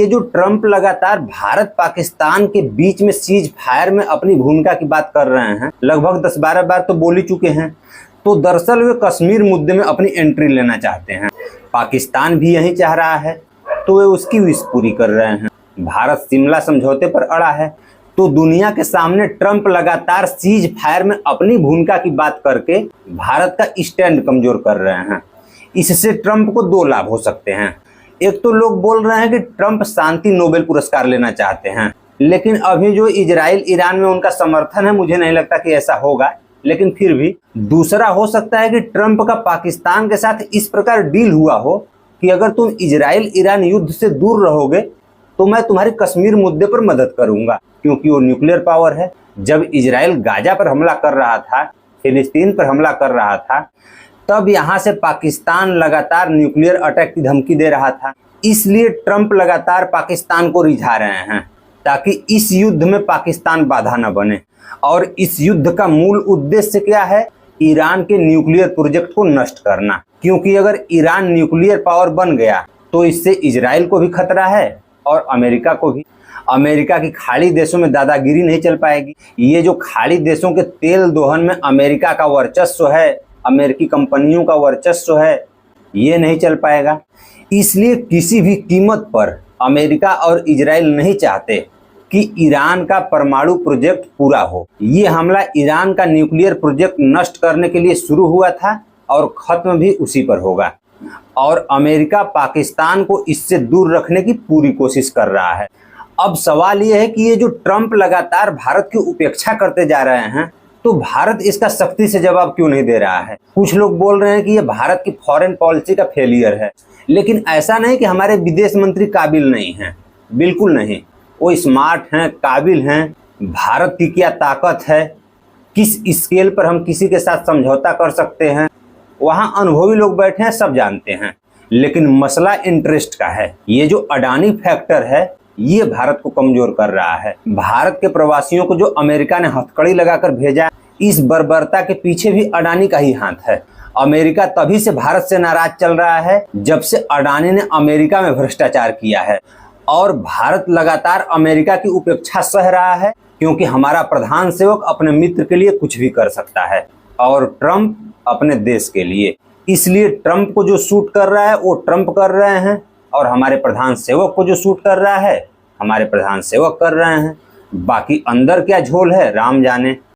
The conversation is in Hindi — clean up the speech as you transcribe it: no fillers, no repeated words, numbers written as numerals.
ये जो ट्रंप लगातार भारत पाकिस्तान के बीच में सीज फायर में अपनी भूमिका की बात कर रहे हैं, लगभग 10-12 बार तो बोल ही चुके हैं। तो दरअसल वे कश्मीर मुद्दे में अपनी एंट्री लेना चाहते हैं। पाकिस्तान भी यही चाह रहा है, तो वे उसकी विश पूरी कर रहे हैं। भारत शिमला समझौते पर अड़ा है, तो दुनिया के सामने ट्रंप लगातार सीज फायर में अपनी भूमिका की बात करके भारत का स्टैंड कमजोर कर रहे हैं। इससे ट्रंप को 2 लाभ हो सकते हैं। एक तो लोग बोल रहे हैं कि ट्रंप शांति नोबेल पुरस्कार लेना चाहते हैं, लेकिन अभी जो इजराइल ईरान में उनका समर्थन है, मुझे नहीं लगता कि ऐसा होगा। लेकिन फिर भी दूसरा हो सकता है कि ट्रंप का पाकिस्तान के साथ इस प्रकार डील हुआ हो कि अगर तुम इजराइल ईरान युद्ध से दूर रहोगे तो मैं तुम्हारे कश्मीर मुद्दे पर मदद करूंगा, क्योंकि वो न्यूक्लियर पावर है। जब इजराइल गाजा पर हमला कर रहा था, फिलिस्तीन पर हमला कर रहा था, तब यहाँ से पाकिस्तान लगातार न्यूक्लियर अटैक की धमकी दे रहा था। इसलिए ट्रंप लगातार पाकिस्तान को रिझा रहे हैं ताकि इस युद्ध में पाकिस्तान बाधा न बने। और इस युद्ध का मूल उद्देश्य क्या है? ईरान के न्यूक्लियर प्रोजेक्ट को नष्ट करना, क्योंकि अगर ईरान न्यूक्लियर पावर बन गया तो इससे इजराइल को भी खतरा है और अमेरिका को भी। अमेरिका की खाड़ी देशों में दादागिरी नहीं चल पाएगी। ये जो खाड़ी देशों के तेल दोहन में अमेरिका का वर्चस्व है, अमेरिकी कंपनियों का वर्चस्व है, ये नहीं चल पाएगा। इसलिए किसी भी कीमत पर अमेरिका और इजराइल नहीं चाहते कि ईरान का परमाणु प्रोजेक्ट पूरा हो। ये हमला ईरान का न्यूक्लियर प्रोजेक्ट नष्ट करने के लिए शुरू हुआ था और खत्म भी उसी पर होगा। और अमेरिका पाकिस्तान को इससे दूर रखने की पूरी कोशिश कर रहा है। अब सवाल ये है कि ये जो ट्रंप लगातार भारत की उपेक्षा करते जा रहे हैं, तो भारत इसका सख्ती से जवाब क्यों नहीं दे रहा है? कुछ लोग बोल रहे हैं कि ये भारत की फॉरेन पॉलिसी का फेलियर है, लेकिन ऐसा नहीं कि हमारे विदेश मंत्री काबिल नहीं हैं, बिल्कुल नहीं। वो स्मार्ट हैं, काबिल हैं। भारत की क्या ताकत है, किस स्केल पर हम किसी के साथ समझौता कर सकते हैं, वहाँ अनुभवी लोग बैठे हैं, सब जानते हैं। लेकिन मसला इंटरेस्ट का है। ये जो अडानी फैक्टर है, ये भारत को कमजोर कर रहा है। भारत के प्रवासियों को जो अमेरिका ने हथकड़ी लगाकर भेजा, इस बर्बरता के पीछे भी अडानी का ही हाथ है। अमेरिका तभी से भारत से नाराज चल रहा है जब से अडानी ने अमेरिका में भ्रष्टाचार किया है। और भारत लगातार अमेरिका की उपेक्षा सह रहा है, क्योंकि हमारा प्रधान सेवक अपने मित्र के लिए कुछ भी कर सकता है और ट्रंप अपने देश के लिए। इसलिए ट्रंप को जो सूट कर रहा है वो ट्रंप कर रहे हैं, और हमारे प्रधान सेवक को जो सूट कर रहा है हमारे प्रधान सेवक कर रहे हैं। बाकी अंदर क्या झोल है, राम जाने।